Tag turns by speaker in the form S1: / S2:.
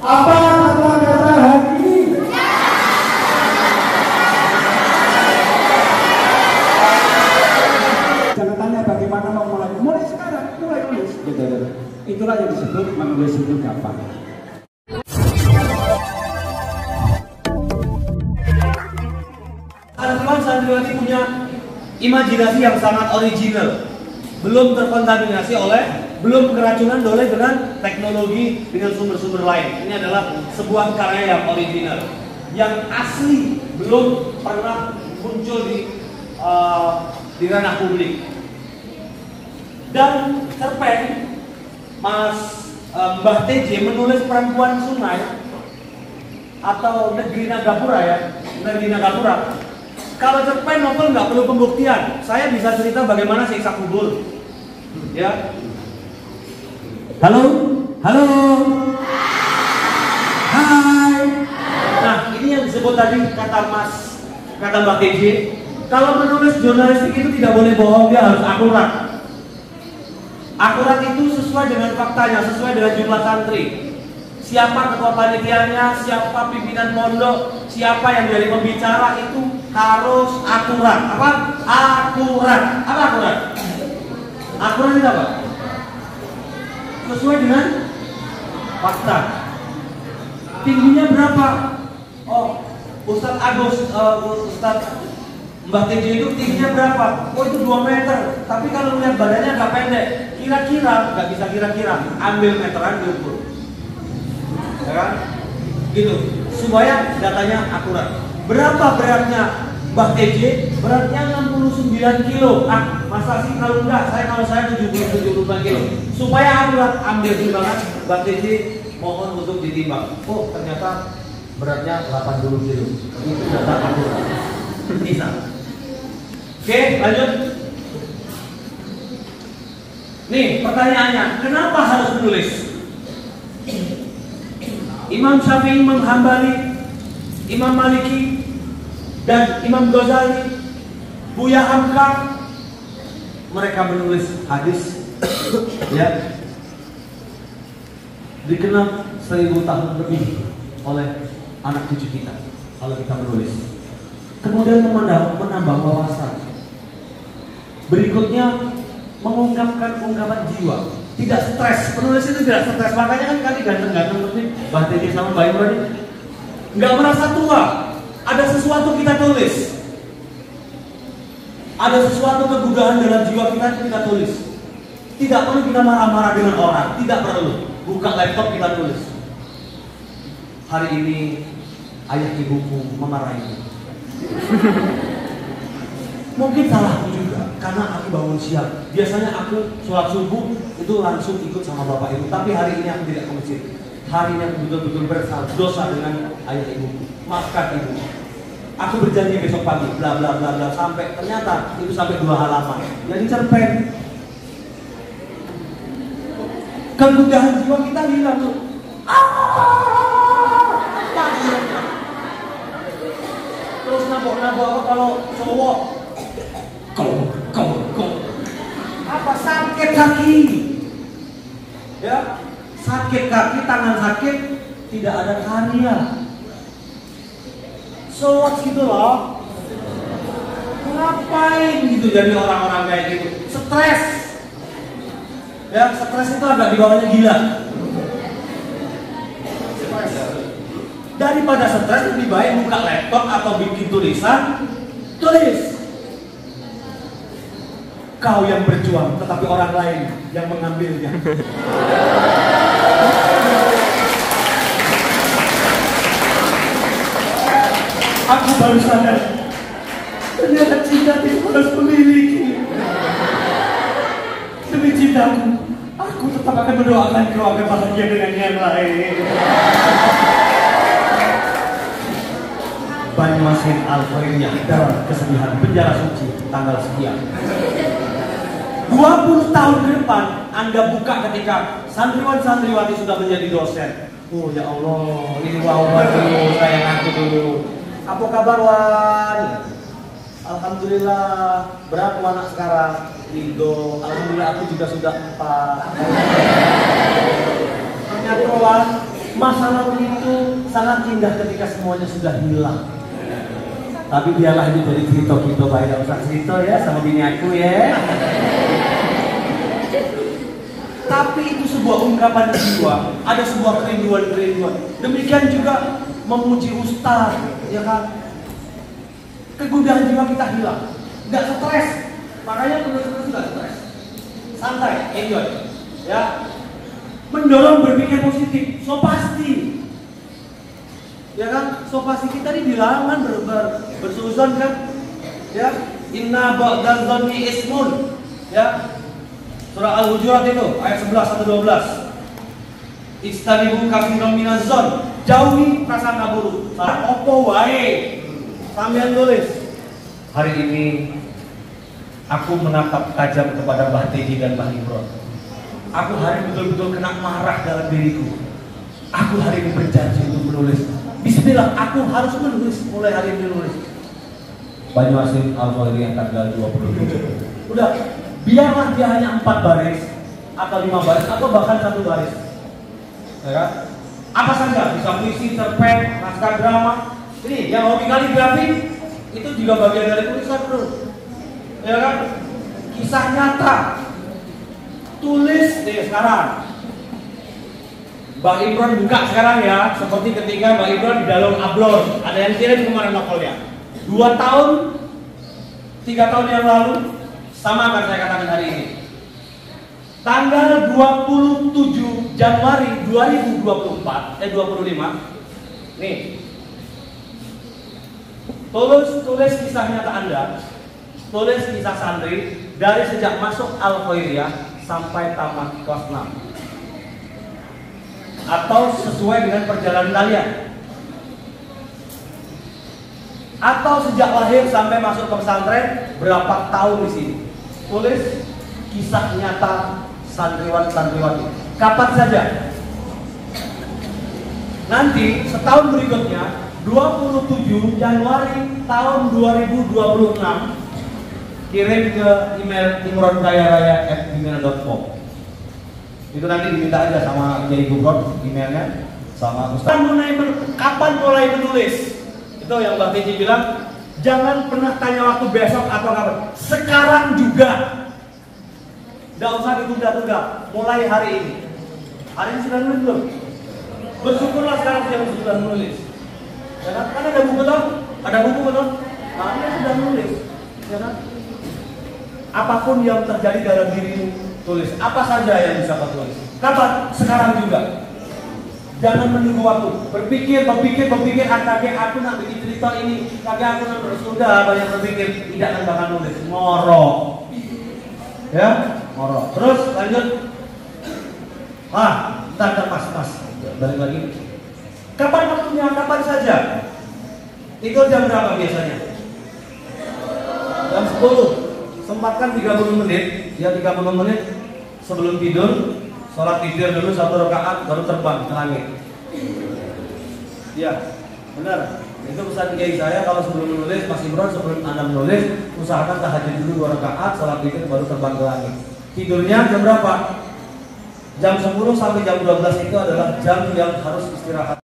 S1: Apa kata-kata hari ini? Jangan tanya bagaimana mau mulai sekarang, mulai tulis. Itulah yang disebut menulis itu gampang.
S2: Santriwati punya imajinasi yang sangat original, belum terkontaminasi belum keracunan oleh dengan teknologi, dengan sumber-sumber lain. Ini adalah sebuah karya yang original, yang asli, belum pernah muncul di ranah publik. Dan cerpen Mbah TJ menulis Perempuan Sungai atau Negeri Nagapura ya, Negeri Nagapura. Kalau cerpen novel nggak perlu pembuktian, saya bisa cerita bagaimana siksa kubur. Ya. Halo, halo. Hai. Nah, ini yang disebut tadi kata Mbak TJ. Kalau menulis jurnalistik itu tidak boleh bohong, dia harus akurat. Akurat itu sesuai dengan faktanya, sesuai dengan jumlah santri. Siapa ketua panitianya, siapa pimpinan pondok, siapa yang jadi pembicara, itu harus akurat. Apa? Akurat. Apa akurat? Akurat itu apa? Sesuai dengan fakta. Tingginya berapa? Oh, Ustadz Agus, Ustadz Mbah TJ itu tingginya berapa? Oh, itu 2 meter. Tapi kalau melihat badannya agak pendek, kira-kira, nggak bisa kira-kira, ambil meteran diukur. Ya kan? Gitu, supaya datanya akurat. Berapa beratnya Mbah TJ? Beratnya 69 kilo. Ah, masa sih kalau enggak? Kalau saya 70-75 kilo. Supaya akurat, ambil timbangan Mbah TJ, mohon untuk ditimbang. Oh, ternyata beratnya 80 kilo. Itu data akurat. Bisa. Oke, lanjut. Nih, pertanyaannya, kenapa harus menulis? Imam Syafi'i, Imam Hambali, Imam Maliki, dan Imam Ghazali, Buya Hamka, mereka menulis hadis ya, dikenal 1000 tahun lebih oleh anak cucu kita kalau kita menulis. Kemudian menambah wawasan. Berikutnya mengungkapkan ungkapan jiwa. Tidak stres, penulis itu tidak stres. Makanya kan kali ganteng-ganteng seperti Mbah TJ sama Mbak Imran ini nggak merasa tua. Ada sesuatu kita tulis. Ada sesuatu kegudahan dalam jiwa kita tulis. Tidak perlu kita marah-marah dengan orang. Tidak perlu. Buka laptop kita tulis. Hari ini ayah ibuku memarahiku. Mungkin salahku juga karena aku bangun siang. Biasanya aku sholat subuh itu langsung ikut sama bapak ibu. Tapi hari ini aku tidak ke masjid. Hari ini aku betul-betul bersalah dosa dengan ayah ibuku. Maafkan ibu. Aku berjanji besok pagi, bla bla bla bla, sampai ternyata itu sampai 2 halaman. Jadi cerpen. Kegudahan jiwa kita hilang tuh. Terus nabok-nabok apa kalau cowok? Kau. Apa sakit kaki? Ya, sakit kaki, tangan sakit, tidak ada karya. So what gitu loh. Ngapain gitu jadi orang-orang kayak gitu? Stres. Ya, stres itu agak di bawahnya gila. Daripada stres lebih baik buka laptop atau bikin tulisan, tulis. Kau yang berjuang, tetapi orang lain yang mengambilnya. Aku baru sadar, ternyata cinta itu harus memiliki. Demi cintaku, aku tetap akan mendoakan kau agar bahagia dengan yang lain. Banyuasin Al-Khairiyah dalam kesedihan penjara suci tanggal sekian. 20 tahun ke depan Anda buka ketika santriwan-santriwati sudah menjadi dosen. Oh ya Allah, ini Wan dulu, sayang aku dulu. Apa kabar Wan? Alhamdulillah. Berapa anak sekarang? Tiga. Alhamdulillah aku juga sudah 4. Ternyata Wan, Masa lalu itu sangat indah ketika semuanya sudah hilang. Tapi biarlah itu jadi cerita-cerita baik, gak usah cerita ya sama bini aku ya. Tapi itu sebuah ungkapan jiwa, ada sebuah kerinduan. Demikian juga memuji ustaz, ya kan? Kegundahan jiwa kita hilang, nggak stres. Makanya penulis nggak stres, santai, enjoy, ya. Mendorong berpikir positif, so pasti, ya kan? So pasti kita ini dilarang bersuzon kan, ya. Inna ba'dal dzanni ismun, ya. Surah Al-Hujurat itu ayat 11 sampai 12. Istanibu katsiran minaz zon, jauhi prasangka buruk. Opo wae. Sambil tulis. Hari ini aku menatap tajam kepada Mbah Teji dan Mbah Imron. Aku hari betul-betul kena marah dalam diriku. Aku hari ini berjanji untuk menulis. Bismillah, aku harus menulis. Mulai hari ini menulis. Banyuasin Al-Khairiyah tanggal 27. Udah, biarlah dia hanya 4 baris atau 5 baris atau bahkan 1 baris, ya. Apa saja, bisa puisi, cerpen, naskah drama. Ini yang hobi kaligrafi itu juga bagian dari tulisan, bro, ya kan? Kisah nyata, tulis deh sekarang. Mbak Imron buka sekarang ya, seperti ketika Mbak Imron di dalam upload, ada yang kirim kemarin novelnya 2 tahun 3 tahun yang lalu. Sama akan saya katakan hari ini. Tanggal 27 Januari 2024, 25. Nih. Tulis kisah nyata Anda. Tulis kisah santri dari sejak masuk Al-Khairiyah sampai tamat kelas 6. Atau sesuai dengan perjalanan kalian. Atau sejak lahir sampai masuk ke pesantren berapa tahun di sini. Tulis kisah nyata santriwan-santriwati. Kapan saja. Nanti setahun berikutnya 27 Januari tahun 2026 kirim ke email imronkayaraya@gmail.com. Itu nanti diminta aja sama Kiai Gubron emailnya sama Ustaz. Kapan mulai menulis? Itu yang Mbak Teji bilang, jangan pernah tanya waktu besok atau kapan. Sekarang juga. Tidak usah ditunda-tunda. Mulai hari ini. Hari ini sudah nulis belum? Bersyukurlah sekarang sudah menulis. Ya kan? Kan ada buku toh? Ada buku toh? Nah, ini sudah menulis. Ya kan? Apapun yang terjadi dalam dirimu, tulis. Apa saja yang bisa kau tulis. Kapan? Sekarang juga. Jangan menunggu waktu. Berpikir. Kakek aku nak bikin cerita ini. Kakek aku nak sudah banyak berpikir. Tidak akan bakal nulis. Ngorok. Ya, ngorok. Terus lanjut. Bentar mas. Balik lagi. Kapan waktunya? Kapan saja. Itu jam berapa biasanya? Jam 10. Sempatkan 30 menit. Ya 30 menit sebelum tidur. Sholat tidur dulu 1 rakaat baru terbang ke langit. Ya, benar. Itu pesan kiai saya kalau sebelum menulis, Mas Imron sebelum Anda menulis, usahakan tahajud dulu 2 rakaat, sholat tidur baru terbang ke langit. Tidurnya jam berapa? Jam 10 sampai jam 12 itu adalah jam yang harus istirahat.